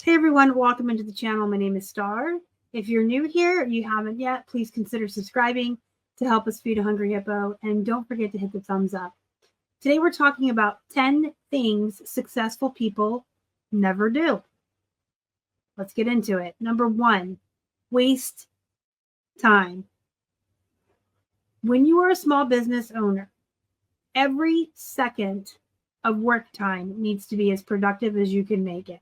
Hey everyone, welcome into the channel. My name is Star. If you're new here, you haven't yet, please consider subscribing to help us feed a hungry hippo, and don't forget to hit the thumbs up. Today we're talking about 10 things successful people never do. Let's get into it. Number 1, waste time. When you are a small business owner, every second of work time needs to be as productive as you can make it.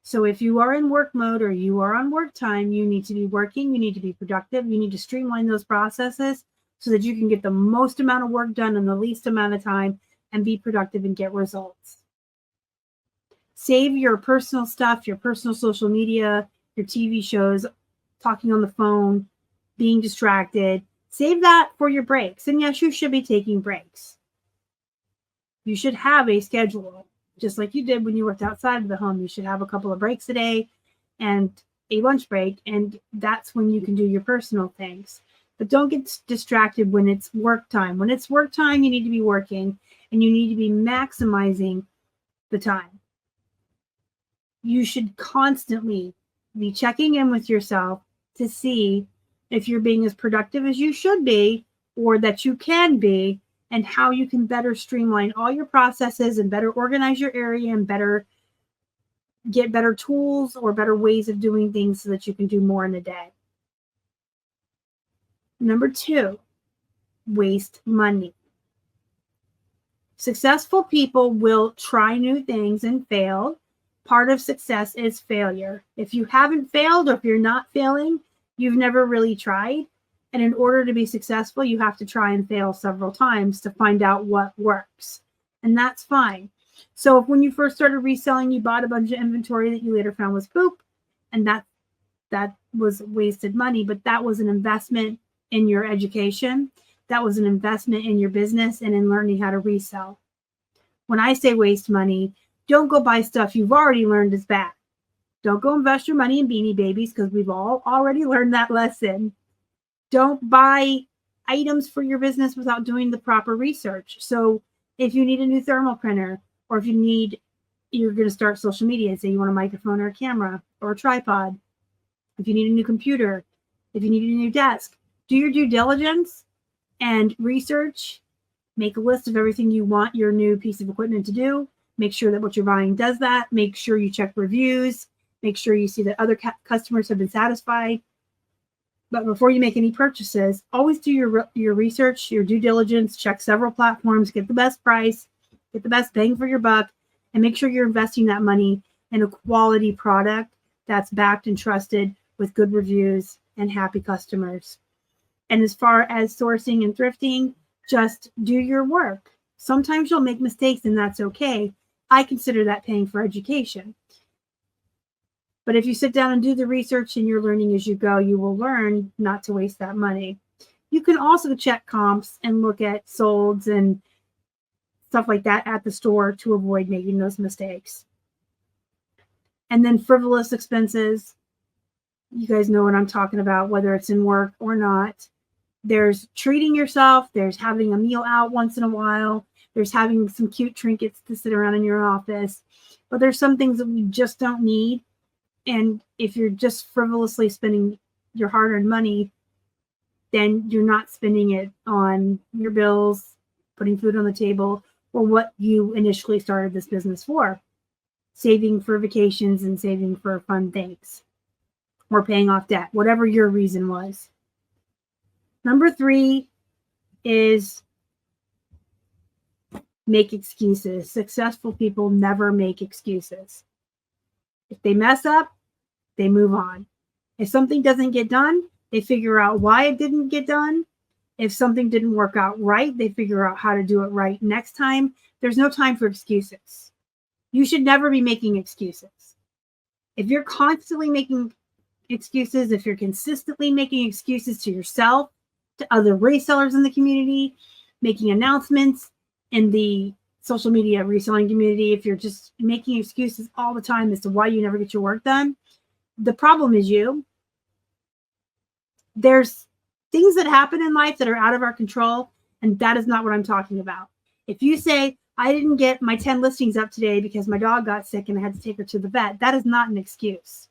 So if you are in work mode or you are on work time, you need to be working, you need to be productive, you need to streamline those processes so that you can get the most amount of work done in the least amount of time and be productive and get results. Save your personal stuff, your personal social media, your TV shows, talking on the phone, being distracted. Save that for your breaks. And yes, you should be taking breaks. You should have a schedule. Just like you did when you worked outside of the home, you should have a couple of breaks a day and a lunch break, and that's when you can do your personal things. But don't get distracted when it's work time. When it's work time, you need to be working, and you need to be maximizing the time. You should constantly be checking in with yourself to see if you're being as productive as you should be or that you can be, and how you can better streamline all your processes and better organize your area and get better tools or better ways of doing things so that you can do more in a day. Number 2, waste money. Successful people will try new things and fail. Part of success is failure. If you haven't failed or if you're not failing, you've never really tried. And in order to be successful, you have to try and fail several times to find out what works. And that's fine. So if when you first started reselling, you bought a bunch of inventory that you later found was poop, and that was wasted money, but that was an investment in your education. That was an investment in your business and in learning how to resell. When I say waste money, don't go buy stuff you've already learned is bad. Don't go invest your money in Beanie Babies because we've all already learned that lesson. Don't buy items for your business without doing the proper research. So if you need a new thermal printer, or if you're going to start social media, say you want a microphone or a camera or a tripod, if you need a new computer, if you need a new desk, do your due diligence and research. Make a list of everything you want your new piece of equipment to do. Make sure that what you're buying does that. Make sure you check reviews. Make sure you see that other customers have been satisfied. But before you make any purchases, always do your research, your due diligence, check several platforms, get the best price, get the best bang for your buck, and make sure you're investing that money in a quality product that's backed and trusted with good reviews and happy customers. And as far as sourcing and thrifting, just do your work. Sometimes you'll make mistakes, and that's okay. I consider that paying for education. But if you sit down and do the research and you're learning as you go, you will learn not to waste that money. You can also check comps and look at solds and stuff like that at the store to avoid making those mistakes. And then frivolous expenses. You guys know what I'm talking about, whether it's in work or not. There's treating yourself. There's having a meal out once in a while. There's having some cute trinkets to sit around in your office. But there's some things that we just don't need. And if you're just frivolously spending your hard-earned money, then you're not spending it on your bills, putting food on the table, or what you initially started this business for. Saving for vacations and saving for fun things, or paying off debt, whatever your reason was. Number 3 is make excuses. Successful people never make excuses. If they mess up, they move on. If something doesn't get done, they figure out why it didn't get done. If something didn't work out right, they figure out how to do it right next time. There's no time for excuses. You should never be making excuses. If you're constantly making excuses, if you're consistently making excuses to yourself, to other resellers in the community, making announcements in the social media reselling community, if you're just making excuses all the time as to why you never get your work done, the problem is you. There's things that happen in life that are out of our control, and that is not what I'm talking about. If you say, I didn't get my 10 listings up today because my dog got sick and I had to take her to the vet. That is not an excuse.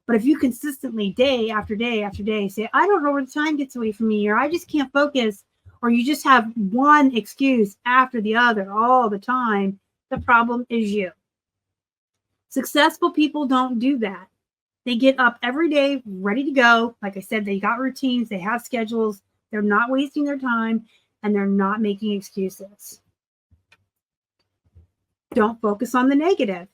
But if you consistently, day after day after day, say, I don't know where the time gets away from me, or I just can't focus, or you just have one excuse after the other all the time, the problem is you. Successful people don't do that. They get up every day ready to go. Like I said, they got routines, they have schedules, they're not wasting their time, and they're not making excuses. Don't focus on the negative.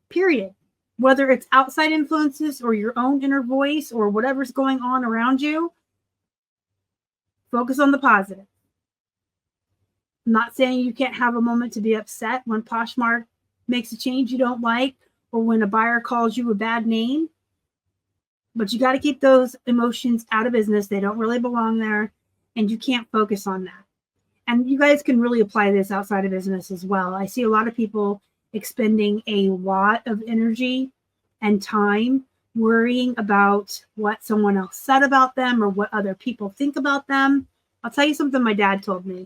Period. Whether it's outside influences or your own inner voice or whatever's going on around you, focus on the positive. I'm not saying you can't have a moment to be upset when Poshmark makes a change you don't like, or when a buyer calls you a bad name, but you got to keep those emotions out of business. They don't really belong there, and you can't focus on that. And you guys can really apply this outside of business as well. I see a lot of people expending a lot of energy and time worrying about what someone else said about them or what other people think about them. I'll tell you something my dad told me.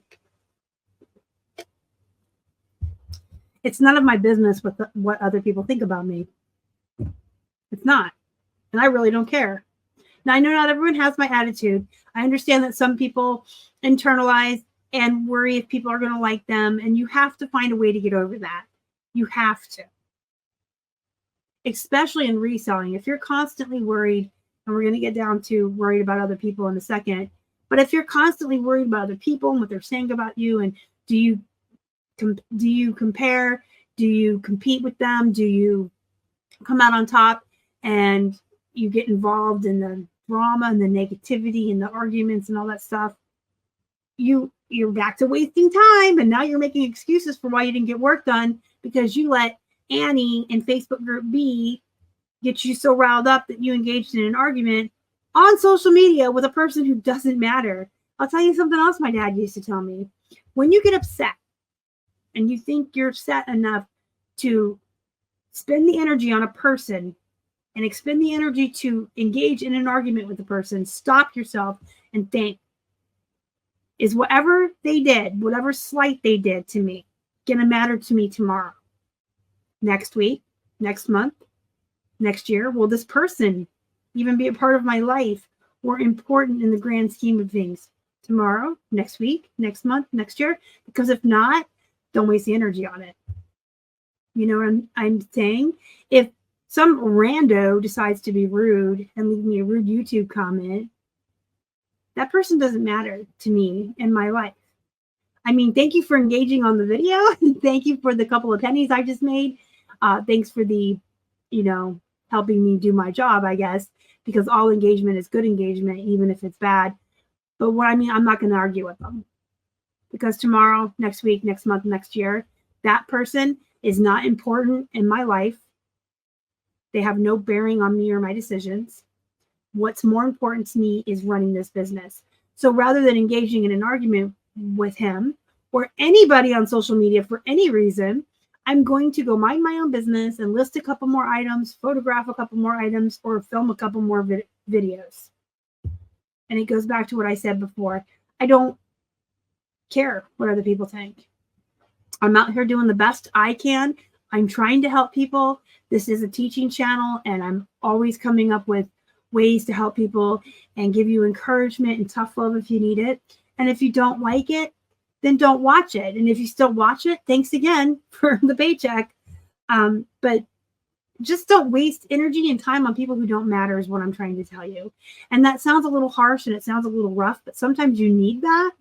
It's none of my business what other people think about me. It's not. And I really don't care. Now, I know not everyone has my attitude. I understand that some people internalize and worry if people are going to like them. And you have to find a way to get over that. You have to. Especially in reselling. If you're constantly worried, and we're going to get down to worried about other people in a second, but if you're constantly worried about other people and what they're saying about you, and do you compare? Do you compete with them? Do you come out on top and you get involved in the drama and the negativity and the arguments and all that stuff? You're back to wasting time, and now you're making excuses for why you didn't get work done because you let Annie in Facebook group B get you so riled up that you engaged in an argument on social media with a person who doesn't matter. I'll tell you something else my dad used to tell me. When you get upset and you think you're upset enough to spend the energy on a person and expend the energy to engage in an argument with the person, stop yourself and think, is whatever they did, whatever slight they did to me, going to matter to me tomorrow, next week, next month, next year? Will this person even be a part of my life or important in the grand scheme of things tomorrow, next week, next month, next year? Because if not, don't waste the energy on it. You know what I'm saying? If some rando decides to be rude and leave me a rude YouTube comment, that person doesn't matter to me in my life. I mean, thank you for engaging on the video. Thank you for the couple of pennies I just made. Thanks for the, helping me do my job, I guess, because all engagement is good engagement, even if it's bad. But what I mean, I'm not going to argue with them, because tomorrow, next week, next month, next year, that person is not important in my life. They have no bearing on me or my decisions. What's more important to me is running this business. So rather than engaging in an argument with him or anybody on social media for any reason, I'm going to go mind my own business and list a couple more items, photograph a couple more items, or film a couple more videos. And it goes back to what I said before. I don't care what other people think. I'm out here doing the best I can. I'm trying to help people. This is a teaching channel, and I'm always coming up with ways to help people and give you encouragement and tough love if you need it. And if you don't like it, then don't watch it. And if you still watch it, thanks again for the paycheck. But just don't waste energy and time on people who don't matter is what I'm trying to tell you. And that sounds a little harsh and it sounds a little rough, but sometimes you need that.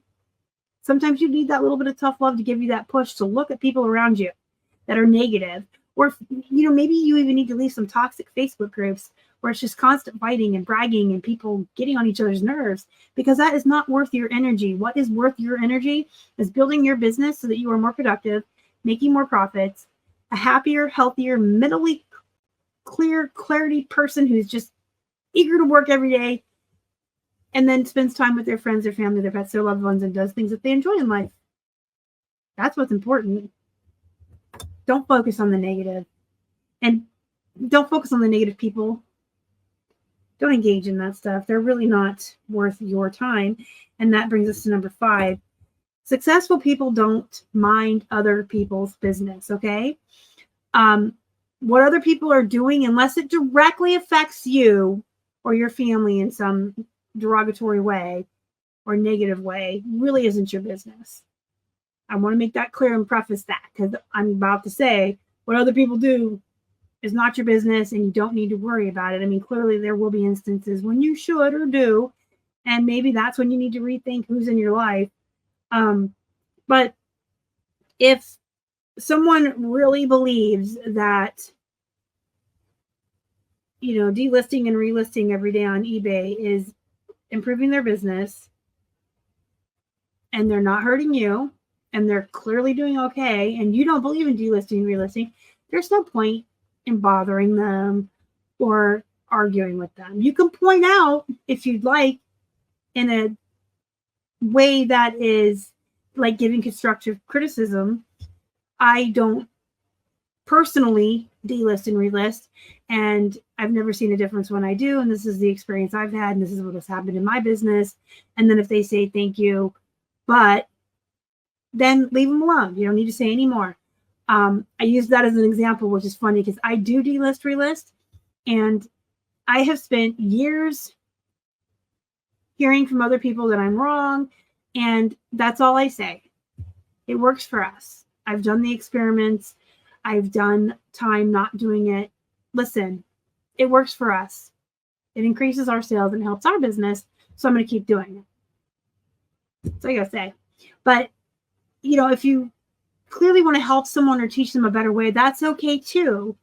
Sometimes you need that little bit of tough love to give you that push to look at people around you that are negative. Or, maybe you even need to leave some toxic Facebook groups where it's just constant fighting and bragging and people getting on each other's nerves, because that is not worth your energy. What is worth your energy is building your business so that you are more productive, making more profits, a happier, healthier, mentally clarity person who's just eager to work every day and then spends time with their friends, their family, their pets, their loved ones, and does things that they enjoy in life. That's what's important. Don't focus on the negative. And don't focus on the negative people. Don't engage in that stuff. They're really not worth your time. And that brings us to number 5. Successful people don't mind other people's business, okay? What other people are doing, unless it directly affects you or your family in some derogatory way or negative way, really isn't your business. I want to make that clear and preface that, because I'm about to say what other people do is not your business and you don't need to worry about it. I mean, clearly there will be instances when you should or do, and maybe that's when you need to rethink who's in your life. But if someone really believes that, delisting and relisting every day on eBay is improving their business, and they're not hurting you, and they're clearly doing okay, and you don't believe in delisting and relisting, there's no point in bothering them or arguing with them. You can point out, if you'd like, in a way that is like giving constructive criticism. I don't personally delist and relist, and I've never seen a difference when I do, and this is the experience I've had, and this is what has happened in my business. And then if they say thank you, but then leave them alone. You don't need to say any more. I use that as an example, which is funny because I do delist, relist, and I have spent years hearing from other people that I'm wrong, and that's all I say. It works for us. I've done the experiments. I've done time not doing it. Listen, it works for us. It increases our sales and helps our business, so I'm going to keep doing it. That's all I got to say. But, if you clearly want to help someone or teach them a better way, that's okay too.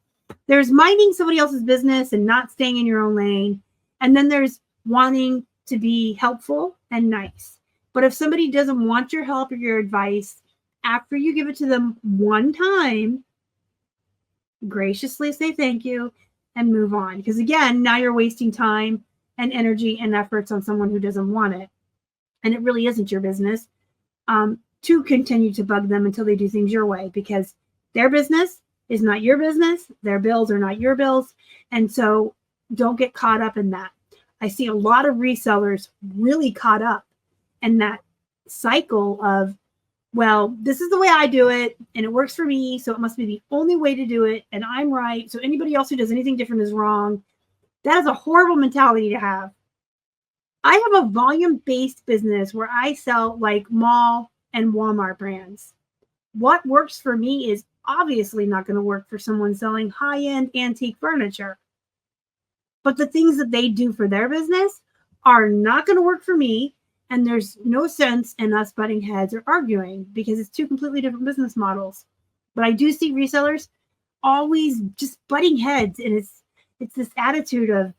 There's minding somebody else's business and not staying in your own lane. And then there's wanting to be helpful and nice. But if somebody doesn't want your help or your advice, after you give it to them one time, graciously say thank you and move on. Because again, now you're wasting time and energy and efforts on someone who doesn't want it. And it really isn't your business to continue to bug them until they do things your way, because their business is not your business. Their bills are not your bills. And so don't get caught up in that. I see a lot of resellers really caught up in that cycle of, well, this is the way I do it and it works for me, so it must be the only way to do it, and I'm right, so anybody else who does anything different is wrong. That is a horrible mentality to have. I have a volume-based business where I sell like mall and Walmart brands. What works for me is obviously not going to work for someone selling high-end antique furniture. But the things that they do for their business are not going to work for me. And there's no sense in us butting heads or arguing because it's two completely different business models. But I do see resellers always just butting heads. And it's this attitude of,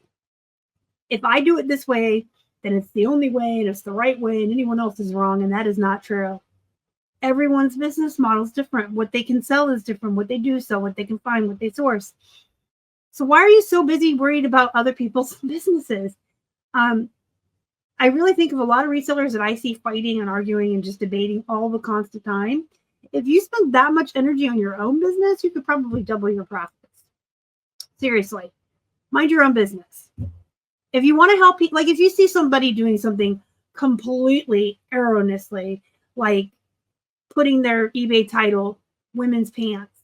if I do it this way, then it's the only way and it's the right way and anyone else is wrong. And that is not true. Everyone's business model is different. What they can sell is different. What they do sell, what they can find, what they source. So why are you so busy worried about other people's businesses? I really think of a lot of resellers that I see fighting and arguing and just debating all the constant time. If you spend that much energy on your own business, you could probably double your profits. Seriously, mind your own business. If you want to help people, like if you see somebody doing something completely erroneously, like putting their eBay title, women's pants,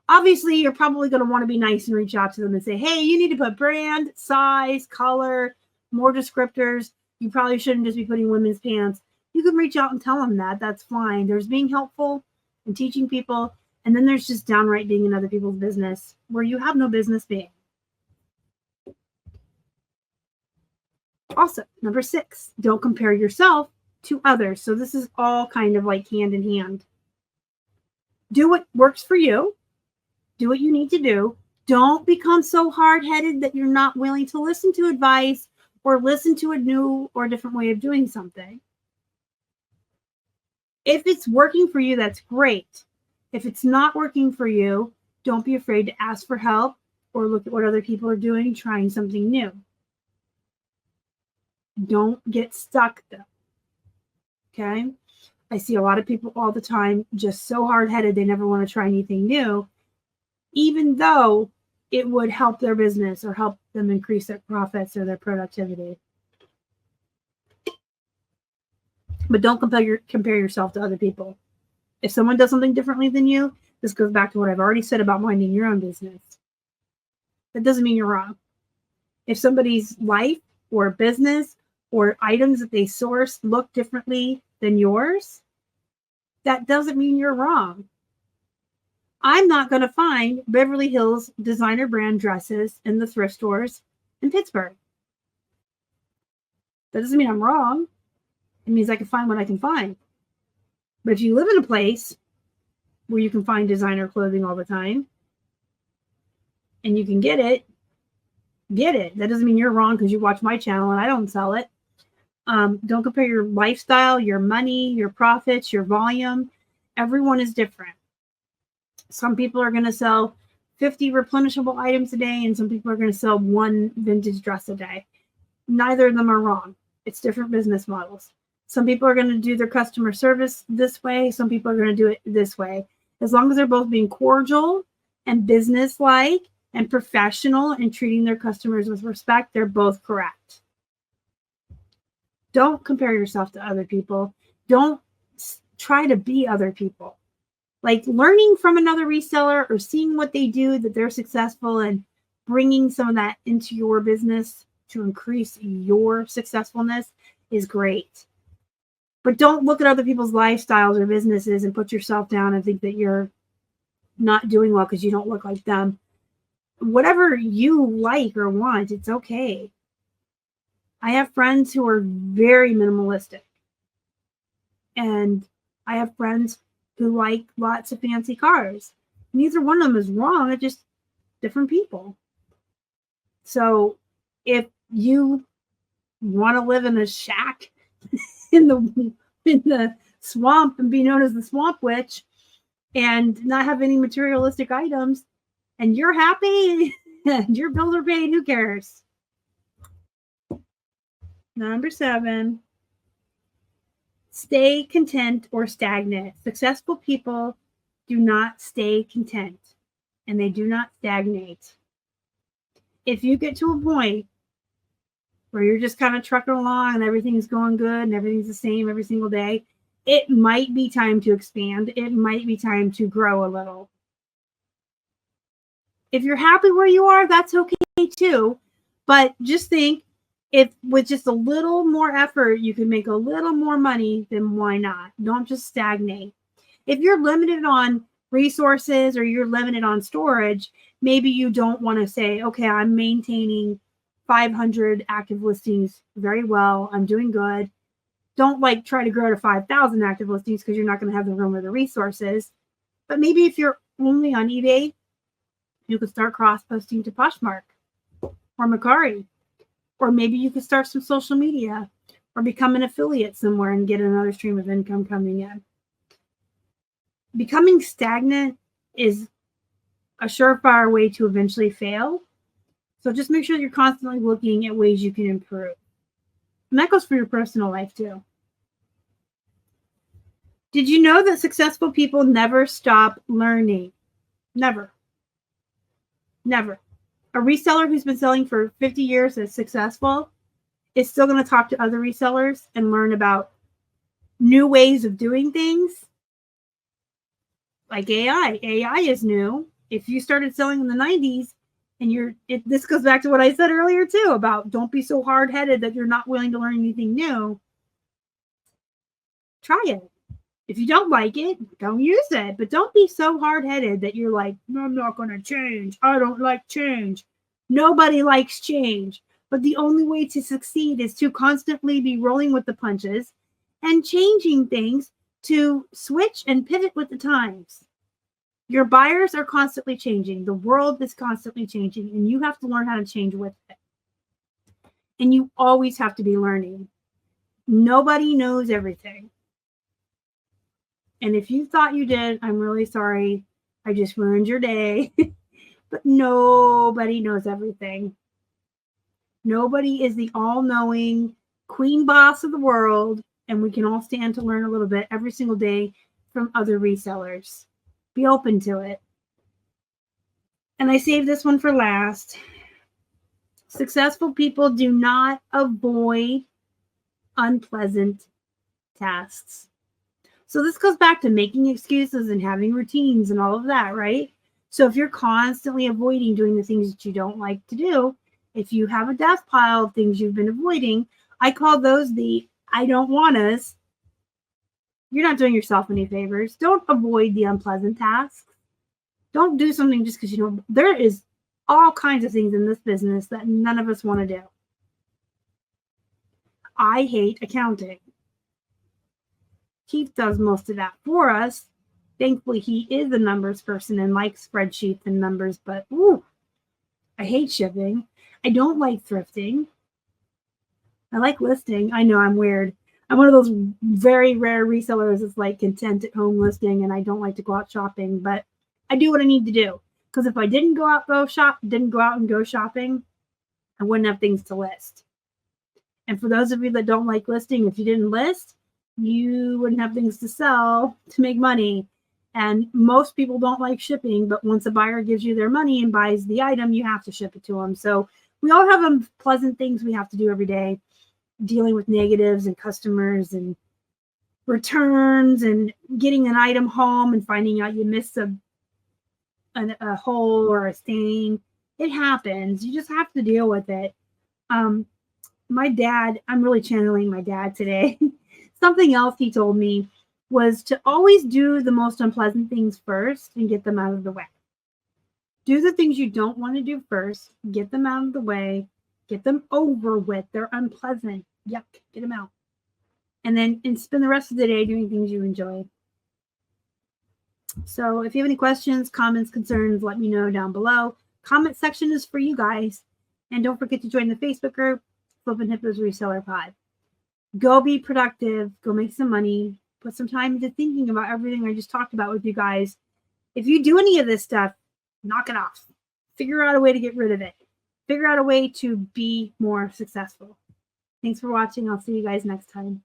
obviously you're probably going to want to be nice and reach out to them and say, hey, you need to put brand, size, color, more descriptors. You probably shouldn't just be putting women's pants. You can reach out and tell them that. That's fine. There's being helpful and teaching people. And then there's just downright being in other people's business where you have no business being. Also, number 6, don't compare yourself to others. So this is all kind of like hand in hand. Do what works for you. Do what you need to do. Don't become so hard-headed that you're not willing to listen to advice or listen to a new or different way of doing something. If it's working for you, that's great. If it's not working for you, don't be afraid to ask for help or look at what other people are doing, trying something new. Don't get stuck though. Okay? I see a lot of people all the time just so hard-headed they never want to try anything new, even though it would help their business or help them increase their profits or their productivity. But don't compare yourself to other people. If someone does something differently than you, this goes back to what I've already said about minding your own business. That doesn't mean you're wrong. If somebody's life or business or items that they source look differently than yours, that doesn't mean you're wrong. I'm not going to find Beverly Hills designer brand dresses in the thrift stores in Pittsburgh. That doesn't mean I'm wrong. It means I can find what I can find. But if you live in a place where you can find designer clothing all the time and you can get it. That doesn't mean you're wrong because you watch my channel and I don't sell it. Don't compare your lifestyle, your money, your profits, your volume. Everyone is different. Some people are going to sell 50 replenishable items a day, and some people are going to sell one vintage dress a day. Neither of them are wrong. It's different business models. Some people are going to do their customer service this way. Some people are going to do it this way. As long as they're both being cordial and business-like and professional and treating their customers with respect, they're both correct. Don't compare yourself to other people. Don't try to be other people. Like learning from another reseller or seeing what they do, that they're successful, and bringing some of that into your business to increase your successfulness is great. But don't look at other people's lifestyles or businesses and put yourself down and think that you're not doing well because you don't look like them. Whatever you like or want, it's okay. I have friends who are very minimalistic. And I have friends who like lots of fancy cars. Neither one of them is wrong. It's just different people. So if you want to live in a shack in the swamp and be known as the Swamp Witch and not have any materialistic items, and you're happy and your bills are paid, who cares? Number 7. Stay content or stagnant. Successful people do not stay content and they do not stagnate. If you get to a point where you're just kind of trucking along and everything's going good and everything's the same every single day, it might be time to expand. It might be time to grow a little. If you're happy where you are, that's okay too. But just think, if with just a little more effort, you can make a little more money, then why not? Don't just stagnate. If you're limited on resources or you're limited on storage, maybe you don't want to say, okay, I'm maintaining 500 active listings very well. I'm doing good. Don't try to grow to 5,000 active listings because you're not going to have the room or the resources. But maybe if you're only on eBay, you could start cross-posting to Poshmark or Mercari. Or maybe you could start some social media or become an affiliate somewhere and get another stream of income coming in. Becoming stagnant is a surefire way to eventually fail. So just make sure you're constantly looking at ways you can improve. And that goes for your personal life too. Did you know that successful people never stop learning? Never. Never. A reseller who's been selling for 50 years that's successful is still going to talk to other resellers and learn about new ways of doing things. Like AI. AI is new. If you started selling in the 90s and this goes back to what I said earlier too about don't be so hard-headed that you're not willing to learn anything new. Try it. If you don't like it, don't use it. But don't be so hard-headed that you're like, no, I'm not going to change. I don't like change. Nobody likes change. But the only way to succeed is to constantly be rolling with the punches and changing things to switch and pivot with the times. Your buyers are constantly changing. The world is constantly changing, and you have to learn how to change with it. And you always have to be learning. Nobody knows everything. And if you thought you did, I'm really sorry. I just ruined your day. But nobody knows everything. Nobody is the all-knowing queen boss of the world, and we can all stand to learn a little bit every single day from other resellers. Be open to it. And I saved this one for last. Successful people do not avoid unpleasant tasks. So this goes back to making excuses and having routines and all of that, right? So if you're constantly avoiding doing the things that you don't like to do, if you have a death pile of things you've been avoiding, I call those the I don't wannas. You're not doing yourself any favors. Don't avoid the unpleasant tasks. Don't do something just because you don't. There is all kinds of things in this business that none of us want to do. I hate accounting. Keith does most of that for us. Thankfully, he is a numbers person and likes spreadsheets and numbers, but I hate shipping. I don't like thrifting. I like listing. I know I'm weird. I'm one of those very rare resellers that's like content at home listing, and I don't like to go out shopping, but I do what I need to do. Because if I didn't go out and go shopping, I wouldn't have things to list. And for those of you that don't like listing, if you didn't list, you wouldn't have things to sell to make money. And most people don't like shipping, but once a buyer gives you their money and buys the item, you have to ship it to them. So we all have unpleasant things we have to do every day, dealing with negatives and customers and returns and getting an item home and finding out you missed a hole or a stain. It happens. You just have to deal with it. My dad, I'm really channeling my dad today. Something else he told me was to always do the most unpleasant things first and get them out of the way. Do the things you don't want to do first, get them out of the way, get them over with. They're unpleasant. Yuck, get them out. And spend the rest of the day doing things you enjoy. So if you have any questions, comments, concerns, let me know down below. Comment section is for you guys. And don't forget to join the Facebook group, Flippin' Hippos Reseller Pod. Go be productive. Go make some money. Put some time into thinking about everything I just talked about with you guys. If you do any of this stuff, knock it off. Figure out a way to get rid of it. Figure out a way to be more successful. Thanks for watching. I'll see you guys next time.